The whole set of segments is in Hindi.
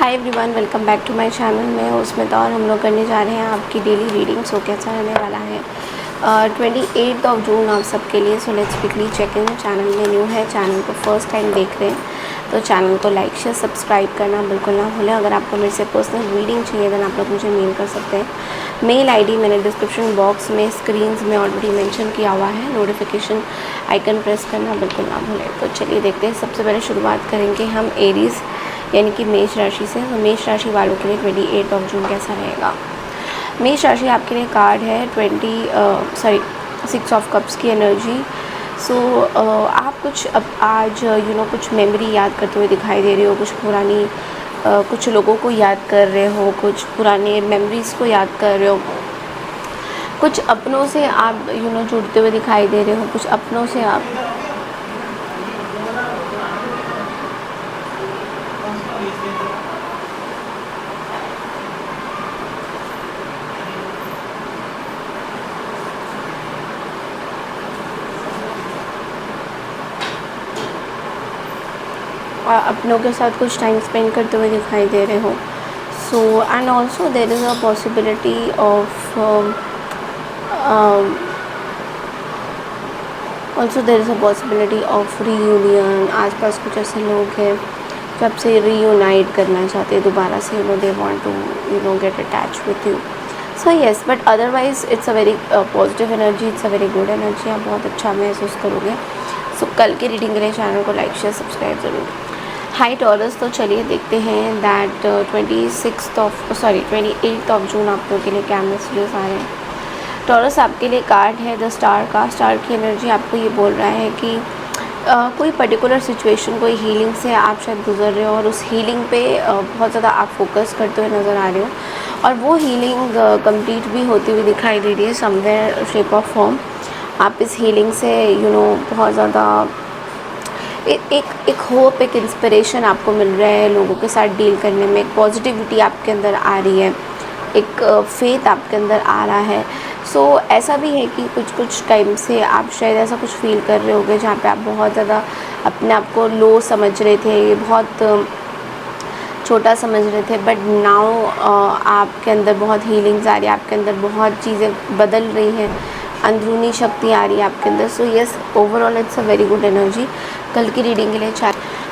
Hi everyone, welcome back to my channel. मैं उसमें तो और हम लोग करने जा रहे हैं आपकी डेली रीडिंग। सो कैसा रहने वाला है 28 जून आप सबके लिए। So let's quickly check in. Channel में न्यू है, चैनल को फर्स्ट टाइम देख रहे हैं तो चैनल को लाइक शेयर सब्सक्राइब करना बिल्कुल ना भूलें। अगर आपको मेरे से पर्सनल रीडिंग चाहिए तो आप लोग मुझे मेल कर सकते हैं। मेल आईडी मैंने डिस्क्रिप्शन बॉक्स में स्क्रीन्स में ऑलरेडी मेंशन किया हुआ है। नोटिफिकेशन आइकन प्रेस करना बिल्कुल ना भूलें। तो चलिए देखते हैं। सबसे पहले शुरुआत करेंगे हम एरीज़ यानी कि मेष राशि से। तो मेष राशि वालों के लिए 28 जून कैसा रहेगा। मेष राशि आपके लिए कार्ड है 6 ऑफ कप्स की एनर्जी। सो आप कुछ अब आज कुछ मेमोरी याद करते हुए दिखाई दे रहे हो। कुछ पुरानी कुछ लोगों को याद कर रहे हो, कुछ पुराने मेमोरीज़ को याद कर रहे हो, कुछ अपनों से आप जुड़ते हुए दिखाई दे रहे हो। कुछ अपनों से आप अपनों के साथ कुछ टाइम स्पेंड करते हुए दिखाई दे रहे हो। So and also there is a possibility of reunion. आसपास कुछ ऐसे लोग हैं जो आपसे रीयूनाइट करना चाहते हैं दोबारा से। They want to get attach with you. So yes, but otherwise it's a very positive energy, it's a very good energy. आप बहुत अच्छा महसूस करोगे। सो कल की रीडिंग के लिए चैनल को लाइक शेयर सब्सक्राइब ज़रूर। हाई टॉरस, तो चलिए देखते हैं दैट 28 जून आप लोगों के लिए क्या मैसेजेस आ रहे हैं। टॉरस आपके लिए कार्ड है द स्टार का। स्टार की एनर्जी आपको ये बोल रहा है कि कोई पर्टिकुलर सिचुएशन, कोई हीलिंग से आप शायद गुजर रहे हो और उस हीलिंग पे बहुत ज़्यादा आप फोकस करते हुए नज़र आ रहे हो और वो हीलिंग कंप्लीट भी होती हुई दिखाई दे रही है समवेयर शेप ऑफ फॉर्म। आप इस हीलिंग से बहुत ज़्यादा एक होप, एक इंस्पिरेशन आपको मिल रहा है लोगों के साथ डील करने में। एक पॉजिटिविटी आपके अंदर आ रही है, एक फेथ आपके अंदर आ रहा है। सो ऐसा भी है कि कुछ टाइम से आप शायद ऐसा कुछ फील कर रहे होगे जहाँ पे आप बहुत ज़्यादा अपने आप को लो समझ रहे थे, ये बहुत छोटा समझ रहे थे। बट नाउ आपके अंदर बहुत हीलिंग्स आ रही है, आपके अंदर बहुत चीज़ें बदल रही हैं, अंदरूनी शक्ति आ रही है आपके अंदर। So yes, overall it's a very good energy. कल की रीडिंग के लिए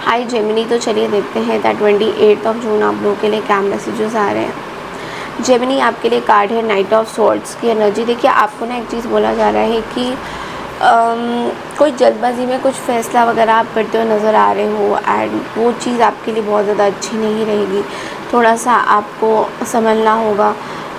हाई जेमिनी, तो चलिए देखते हैं दैट 28 जून आप लोगों के लिए क्या मैसेजेस आ रहे हैं। जेमिनी आपके लिए कार्ड है नाइट ऑफ स्वॉर्ड्स की एनर्जी। देखिए, आपको ना एक चीज़ बोला जा रहा है कि कोई जल्दबाजी में कुछ फ़ैसला वगैरह आप करते हुए नज़र आ रहे हो एंड वो चीज़ आपके लिए बहुत ज़्यादा अच्छी नहीं रहेगी। थोड़ा सा आपको संभलना होगा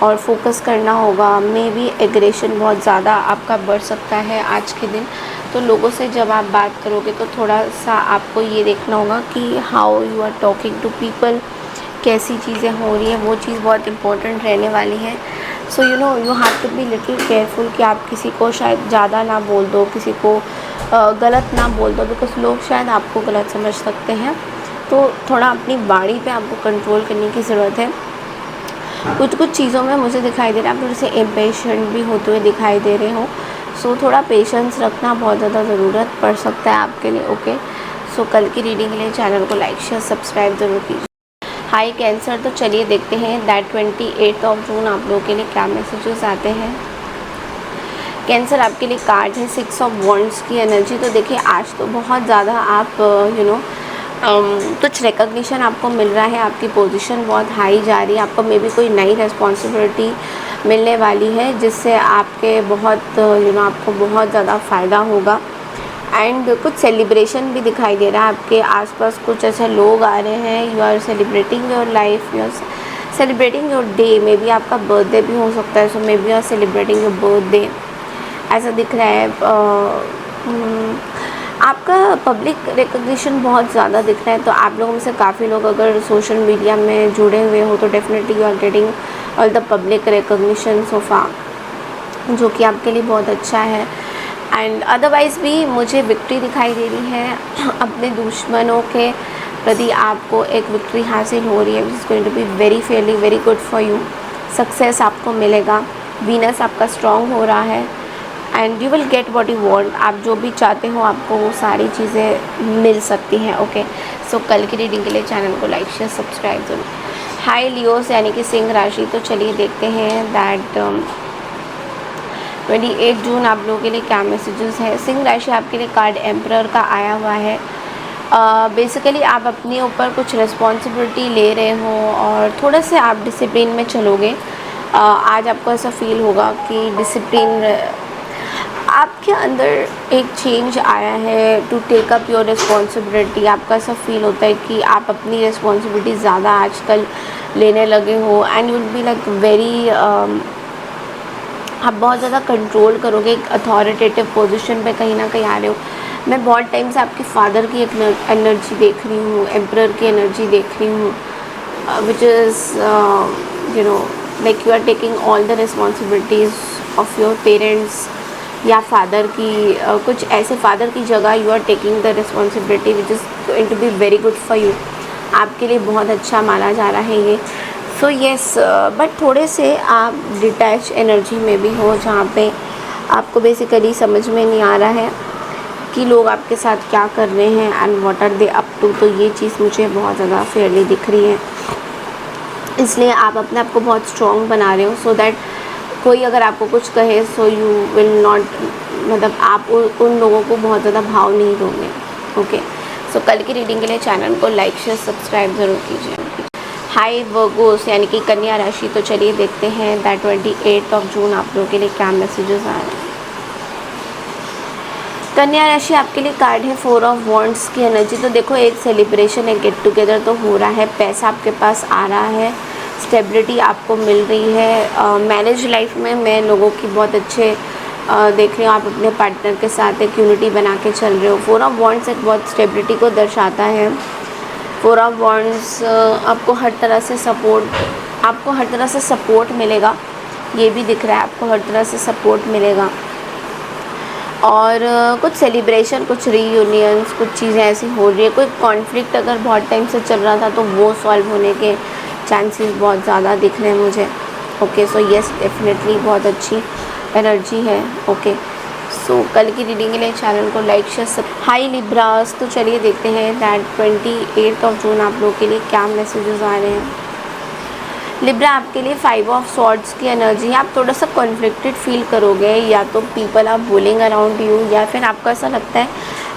और फोकस करना होगा। मे बी एग्रेशन बहुत ज़्यादा आपका बढ़ सकता है आज के दिन। तो लोगों से जब आप बात करोगे तो थोड़ा सा आपको ये देखना होगा कि how you are talking to people, कैसी चीज़ें हो रही हैं, वो चीज़ बहुत इम्पोर्टेंट रहने वाली है। So you have to be little careful कि आप किसी को शायद ज़्यादा ना बोल दो, किसी को गलत ना बोल दो, बिकॉज लोग शायद आपको गलत समझ सकते हैं। तो थोड़ा अपनी वाणी पे आपको कंट्रोल करने की ज़रूरत है। कुछ चीज़ों में मुझे दिखाई दे रहा है आप थोड़े से इम्पेशेंट भी होते हुए दिखाई दे रहे हो। सो थोड़ा पेशेंस रखना बहुत ज़्यादा ज़रूरत पड़ सकता है आपके लिए। ओके, सो कल की रीडिंग के लिए चैनल को लाइक शेयर सब्सक्राइब ज़रूर कीजिए। हाई कैंसर, तो चलिए देखते हैं दैट 28 जून आप लोगों के लिए क्या मैसेजेस आते हैं। कैंसर आपके लिए कार्ड है 6 ऑफ वॉन्ड्स की एनर्जी। तो देखिए, आज तो बहुत ज़्यादा आप कुछ रिकग्निशन आपको मिल रहा है, आपकी पोजीशन बहुत हाई जा रही है। आपको मे बी कोई नई रिस्पॉन्सिबिलिटी मिलने वाली है जिससे आपके बहुत आपको बहुत ज़्यादा फ़ायदा होगा। एंड कुछ सेलिब्रेशन भी दिखाई दे रहा है आपके आसपास। कुछ ऐसे लोग आ रहे हैं, you are celebrating your life, you are celebrating your day. Maybe आपका बर्थडे भी हो सकता है। So maybe you are celebrating your birthday, ऐसा दिख रहा है। आपका पब्लिक रिकग्निशन बहुत ज़्यादा दिख रहा है। तो आप लोगों में से काफ़ी लोग अगर सोशल मीडिया में जुड़े हुए हो तो definitely you are getting all the public recognition so far, जो कि आपके लिए बहुत अच्छा है। एंड अदरवाइज़ भी मुझे विक्ट्री दिखाई दे रही है। अपने दुश्मनों के प्रति आपको एक विक्ट्री हासिल हो रही है, which is going to be very fairly very good for you. Success आपको मिलेगा। वीनस आपका स्ट्रॉन्ग हो रहा है and you will get what you want. आप जो भी चाहते हो आपको वो सारी चीज़ें मिल सकती हैं। ओके, सो कल की रीडिंग के लिए चैनल को लाइक शेयर सब्सक्राइब जरूर। हाय लियोस यानी कि सिंह राशि, तो चलिए देखते हैं दैट 28 जून आप लोगों के लिए क्या मैसेजेस है। सिंह राशि आपके लिए कार्ड एम्परर का आया हुआ है। बेसिकली आप अपने ऊपर कुछ रिस्पॉन्सिबिलिटी ले रहे हो और थोड़ा से आप डिसिप्लिन में चलोगे। आज आपको ऐसा फील होगा कि डिसिप्लिन आपके अंदर एक चेंज आया है to take up your responsibility. आपका ऐसा फील होता है कि आप अपनी रिस्पॉन्सिबिलिटी ज़्यादा आजकल लेने लगे हो and you will be like very आप बहुत ज़्यादा कंट्रोल करोगे, एक अथॉरिटेटिव पोजीशन पे कहीं ना कहीं आ रहे हो। मैं बहुत टाइम से आपके फादर की एक एनर्जी देख रही हूँ, एम्परर की एनर्जी देख रही हूँ, which is you know like you are taking all the responsibilities of your parents, या फादर की कुछ ऐसे फादर की जगह you are taking the responsibility which is going to be very good for you. आपके लिए बहुत अच्छा माना जा रहा है ये। सो येस, बट थोड़े से आप डिटैच एनर्जी में भी हो, जहाँ पे आपको बेसिकली समझ में नहीं आ रहा है कि लोग आपके साथ क्या कर रहे हैं and what are they up to. तो ये चीज़ मुझे बहुत ज़्यादा फेयरली दिख रही है, इसलिए आप अपने आप को बहुत स्ट्रॉन्ग बना रहे हो सो दैट कोई अगर आपको कुछ कहे सो यू विल नॉट, मतलब आप उन लोगों को बहुत ज़्यादा भाव नहीं दोगे। ओके, सो कल की रीडिंग के लिए चैनल को लाइक शेयर सब्सक्राइब ज़रूर कीजिए। हाय वर्गोस यानी कि कन्या राशि, तो चलिए देखते हैं दैट 28 जून आप लोगों के लिए क्या मैसेजेस आ रहे हैं। कन्या राशि आपके लिए कार्ड है 4 ऑफ वॉन्ड्स की एनर्जी। तो देखो, एक सेलिब्रेशन, एक गेट टुगेदर तो हो रहा है, पैसा आपके पास आ रहा है, स्टेबिलिटी आपको मिल रही है। मैरिज लाइफ में मैं लोगों की बहुत अच्छे देख रही हूँ, आप अपने पार्टनर के साथ एक यूनिटी बना के चल रहे हो। 4 ऑफ वॉन्ड्स एक बहुत स्टेबिलिटी को दर्शाता है। 4 ऑफ वॉन्ड्स आपको हर तरह से सपोर्ट मिलेगा, ये भी दिख रहा है, आपको हर तरह से सपोर्ट मिलेगा। और कुछ सेलिब्रेशन, कुछ रीयूनियंस, कुछ चीज़ें ऐसी हो रही है। कोई कॉन्फ्लिक्ट अगर बहुत टाइम से चल रहा था तो वो सॉल्व होने के चांसेस बहुत ज़्यादा दिख रहे हैं मुझे। ओके, सो येस डेफिनेटली बहुत अच्छी एनर्जी है। ओके, सो कल की रीडिंग के लिए चैनल को लाइक शेयर सब। हाई लिब्रास, तो चलिए देखते हैं दैट 28 जून आप लोगों के लिए क्या मैसेजेस आ रहे हैं। लिब्रा आपके लिए 5 ऑफ सॉर्ड्स की एनर्जी है। आप थोड़ा सा कॉन्फ्लिक्टेड फील करोगे, या तो people are bowling around you, या फिर आपको ऐसा लगता है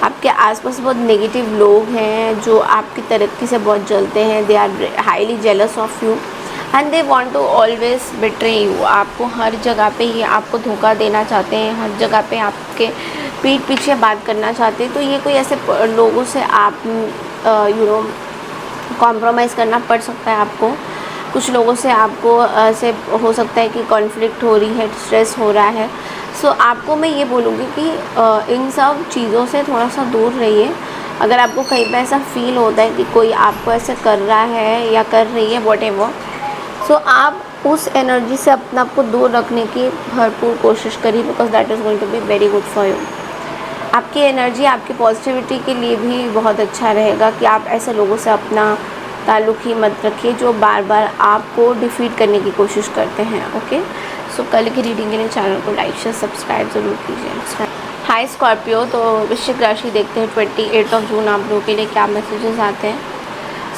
आपके आसपास बहुत नेगेटिव लोग हैं जो आपकी तरक्की से बहुत जलते हैं। They are highly jealous of you and they want to always betray you. आपको हर जगह पे ये आपको धोखा देना चाहते हैं, हर जगह पे आपके पीठ पीछे बात करना चाहते हैं। तो ये कोई ऐसे लोगों से आप कॉम्प्रोमाइज़ करना पड़ सकता है आपको। कुछ लोगों से आपको ऐसे हो सकता है कि कॉन्फ्लिक्ट हो रही है, स्ट्रेस हो रहा है। सो आपको मैं ये बोलूँगी कि इन सब चीज़ों से थोड़ा सा दूर रहिए। अगर आपको कहीं पे ऐसा फील होता है कि कोई आपको ऐसे कर रहा है या कर रही है व्हाटएवर, सो आप उस एनर्जी से अपने आप को दूर रखने की भरपूर कोशिश करिए, because that is going to be very good for you. आपकी एनर्जी आपकी पॉजिटिविटी के लिए भी बहुत अच्छा रहेगा कि आप ऐसे लोगों से अपना ताल्लुक़ ही मत रखिए जो बार बार आपको डिफीट करने की कोशिश करते हैं। ओके, सो कल की रीडिंग के लिए चैनल को लाइक शेयर सब्सक्राइब ज़रूर कीजिए। हाय स्कॉर्पियो, तो वृश्चिक राशि देखते हैं 28 जून आप लोगों के लिए क्या मैसेजेस आते हैं।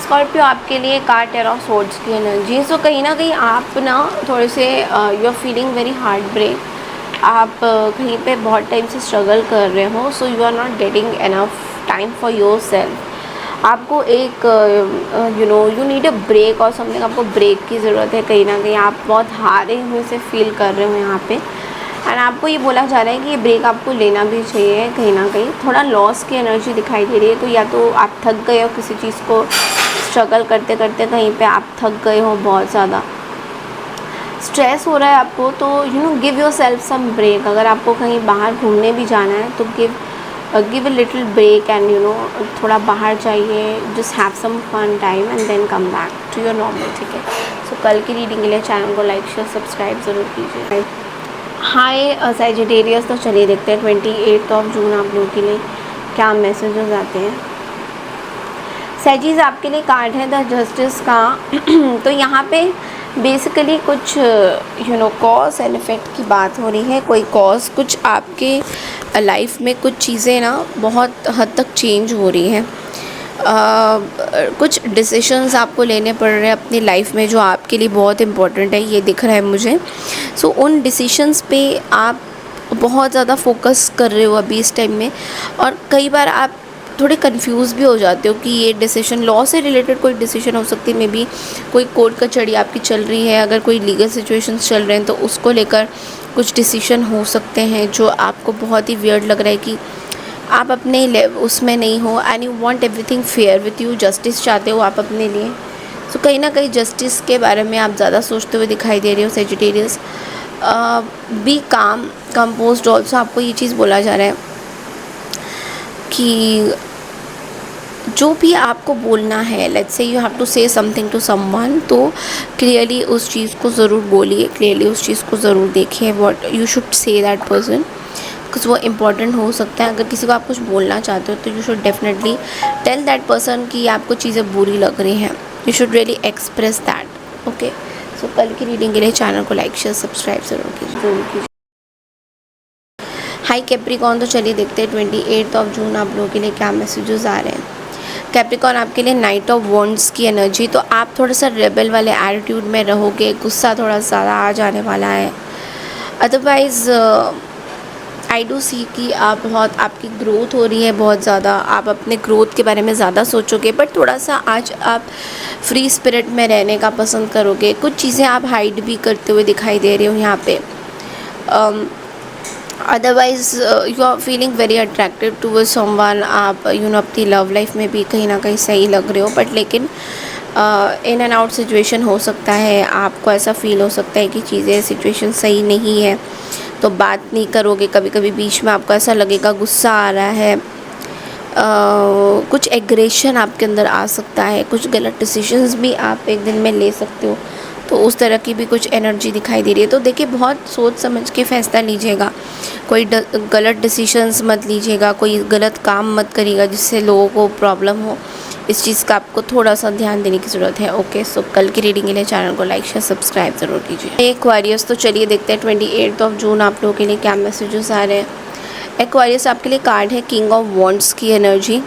स्कॉर्पियो आपके लिए कार्ड 10 ऑफ स्वॉर्ड्स की एनर्जी। सो कहीं ना कहीं आप ना थोड़े से you are feeling very heartbreak. आप कहीं पे बहुत टाइम से स्ट्रगल कर रहे हो, so you are not getting enough time for yourself. आपको एक यू नीड अ ब्रेक और समथिंग, आपको ब्रेक की ज़रूरत है। कहीं ना कहीं आप बहुत हारे हुए से फील कर रहे हो यहाँ पे, एंड आपको ये बोला जा रहा है कि ये ब्रेक आपको लेना भी चाहिए। कहीं ना कहीं थोड़ा लॉस की एनर्जी दिखाई दे रही है। तो या तो आप थक गए हो किसी चीज़ को स्ट्रगल करते करते, कहीं पे आप थक गए हो, बहुत ज़्यादा स्ट्रेस हो रहा है आपको, तो give yourself some break. अगर आपको कहीं बाहर घूमने भी जाना है तो give a little break and थोड़ा बाहर जाइए, just have some fun time and then come back to your normal. ठीक है, सो कल की रीडिंग के लिए चैनल को लाइक शेयर सब्सक्राइब ज़रूर कीजिए। हाय सैजिटेरियस, तो चलिए देखते हैं 28 जून आप लोगों के लिए क्या मैसेजेस आते हैं। सैजीज आपके लिए कार्ड है द जस्टिस का। तो यहाँ पे बेसिकली कुछ कॉज एंड इफ़ेक्ट की बात हो रही है। कोई कॉज, कुछ आपके लाइफ में कुछ चीज़ें ना बहुत हद तक चेंज हो रही हैं। कुछ डिसीशंस आपको लेने पड़ रहे हैं अपनी लाइफ में जो आपके लिए बहुत इम्पोर्टेंट है, ये दिख रहा है मुझे। सो उन डिसीशंस पे आप बहुत ज़्यादा फोकस कर रहे हो अभी इस टाइम में, और कई बार आप थोड़े कंफ्यूज भी हो जाते हो कि ये डिसीजन लॉ से रिलेटेड कोई डिसीजन हो सकती है, मे बी कोई कोर्ट कचहरी आपकी चल रही है, अगर कोई लीगल सिचुएशंस चल रहे हैं तो उसको लेकर कुछ डिसीजन हो सकते हैं जो आपको बहुत ही वियर्ड लग रहा है कि आप अपने उसमें नहीं हो, and you want everything fair with you, justice चाहते हो आप अपने लिए। सो कहीं ना कहीं जस्टिस के बारे में आप ज़्यादा सोचते हुए दिखाई दे रहे हो सेजिटेरियस। बी काम कंपोज्ड ऑल्सो, आपको ये चीज़ बोला जा रहा है कि जो भी आपको बोलना है, let's say you have to say something to someone, तो क्लियरली उस चीज़ को ज़रूर बोलिए, क्लियरली उस चीज़ को ज़रूर देखिए, what you should say that person, because वो इम्पॉर्टेंट हो सकता है। अगर किसी को आप कुछ बोलना चाहते हो तो you should definitely tell that person कि आपको चीज़ें बुरी लग रही हैं, you should really express that. Okay, so कल की रीडिंग के लिए चैनल को लाइक शेयर सब्सक्राइब ज़रूर कीजिए। हाई कैप्रिकॉन, तो चलिए देखते हैं 28 जून आप लोगों के लिए क्या मैसेजेस आ रहे हैं। कैप्रिकॉन आपके लिए नाइट ऑफ वॉन्ड्स की एनर्जी, तो आप थोड़ा सा रेबल वाले एटीट्यूड में रहोगे, गुस्सा थोड़ा ज़्यादा आ जाने वाला है। अदरवाइज़ आई डू सी कि आपकी ग्रोथ हो रही है बहुत ज़्यादा, आप अपने ग्रोथ के बारे में ज़्यादा सोचोगे, बट थोड़ा सा आज आप फ्री स्पिरिट में रहने का पसंद करोगे। कुछ चीज़ें आप हाइड भी करते हुए दिखाई दे रहे हो यहाँ पे। Otherwise you are feeling very attractive toward someone, आप अपनी लव लाइफ में भी कहीं ना कहीं सही लग रहे हो, बट लेकिन इन एंड आउट सिचुएशन हो सकता है, आपको ऐसा फील हो सकता है कि चीज़ें सिचुएशन सही नहीं है तो बात नहीं करोगे। कभी कभी बीच में आपको ऐसा लगेगा गुस्सा आ रहा है, कुछ एग्रेशन आपके अंदर आ सकता है, कुछ गलत डिसीजंस भी आप एक दिन में ले सकते हो, तो उस तरह की भी कुछ एनर्जी दिखाई दे रही है। तो देखिए, बहुत सोच समझ के फ़ैसला लीजिएगा, कोई गलत डिसीजंस मत लीजिएगा, कोई गलत काम मत करिएगा जिससे लोगों को प्रॉब्लम हो। इस चीज़ का आपको थोड़ा सा ध्यान देने की ज़रूरत है। ओके, सो कल की रीडिंग के लिए चैनल को लाइक शेयर सब्सक्राइब ज़रूर कीजिए। एक्वारियस, तो चलिए देखते हैं 28 जून आप लोगों के लिए क्या मैसेजेस आ रहे हैं। एक्वारियस आपके लिए कार्ड है किंग ऑफ वॉन्ड्स की एनर्जी।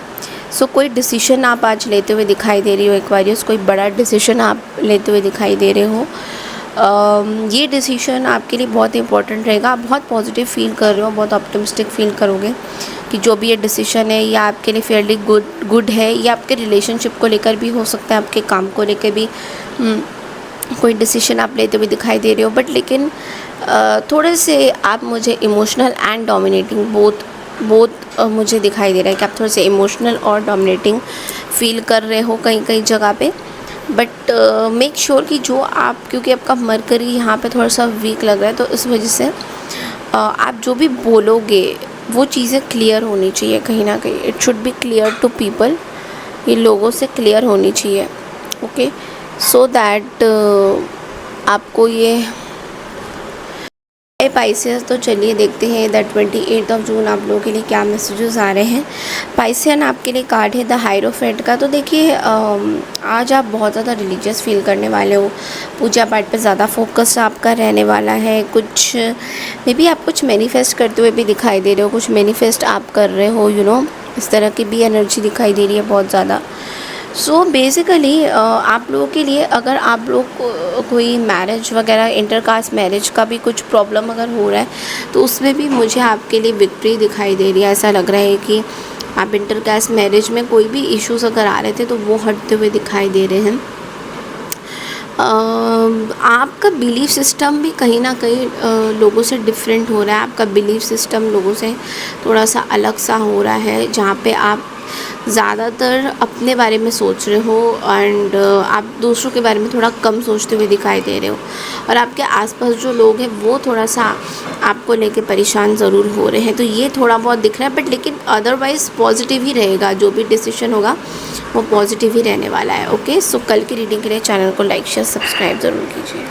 सो कोई डिसीजन आप आज लेते हुए दिखाई दे रही हो एक्वारियस, कोई बड़ा डिसीजन आप लेते हुए दिखाई दे रहे हो। ये डिसीजन आपके लिए बहुत इंपॉर्टेंट रहेगा, आप बहुत पॉजिटिव फील कर रहे हो, बहुत ऑप्टिमिस्टिक फील करोगे कि जो भी ये डिसीजन है ये आपके लिए फेयरली गुड है। ये आपके रिलेशनशिप को लेकर भी हो सकता है, आपके काम को लेकर भी कोई डिसीजन आप लेते हुए दिखाई दे रहे हो, बट लेकिन थोड़े से आप मुझे इमोशनल एंड डोमिनेटिंग बोथ मुझे दिखाई दे रहा है कि आप थोड़े से इमोशनल और डोमिनेटिंग फील कर रहे हो कहीं जगह पे। बट मेक श्योर कि जो आप, क्योंकि आपका मरकरी यहाँ पे थोड़ा सा वीक लग रहा है, तो इस वजह से आप जो भी बोलोगे वो चीज़ें क्लियर होनी चाहिए कहीं ना कहीं। It should be clear to people, ये लोगों से क्लियर होनी चाहिए। ओके, सो दैट आपको ये पाइसियस, तो चलिए देखते हैं दैट 28 जून आप लोगों के लिए क्या मैसेजेस आ रहे हैं। पाइसियन आपके लिए कार्ड है द हायरोफेंट का। तो देखिए, आज आप बहुत ज़्यादा रिलीजियस फील करने वाले हो, पूजा पाठ पे ज़्यादा फोकस आपका रहने वाला है। कुछ मे बी आप कुछ मैनिफेस्ट करते हुए भी दिखाई दे रहे हो, कुछ मैनिफेस्ट आप कर रहे हो, इस तरह की भी एनर्जी दिखाई दे रही है बहुत ज़्यादा। सो बेसिकली आप लोगों के लिए, अगर आप लोग कोई मैरिज वगैरह, इंटरकास्ट मैरिज का भी कुछ प्रॉब्लम अगर हो रहा है, तो उसमें भी मुझे आपके लिए विक्ट्री दिखाई दे रही है। ऐसा लग रहा है कि आप इंटरकास्ट मैरिज में कोई भी इश्यूज अगर आ रहे थे तो वो हटते हुए दिखाई दे रहे हैं। आपका बिलीफ सिस्टम भी कहीं ना कहीं लोगों से डिफरेंट हो रहा है। आपका बिलीफ सिस्टम लोगों से थोड़ा सा अलग सा हो रहा है, जहाँ पे आप ज़्यादातर अपने बारे में सोच रहे हो एंड आप दूसरों के बारे में थोड़ा कम सोचते हुए दिखाई दे रहे हो, और आपके आसपास जो लोग हैं वो थोड़ा सा आपको लेके परेशान ज़रूर हो रहे हैं। तो ये थोड़ा बहुत दिख रहा है, बट लेकिन अदरवाइज़ पॉजिटिव ही रहेगा, जो भी डिसीजन होगा वो पॉजिटिव ही रहने वाला है। ओके, सो कल की रीडिंग के लिए चैनल को लाइक शेयर सब्सक्राइब ज़रूर कीजिए।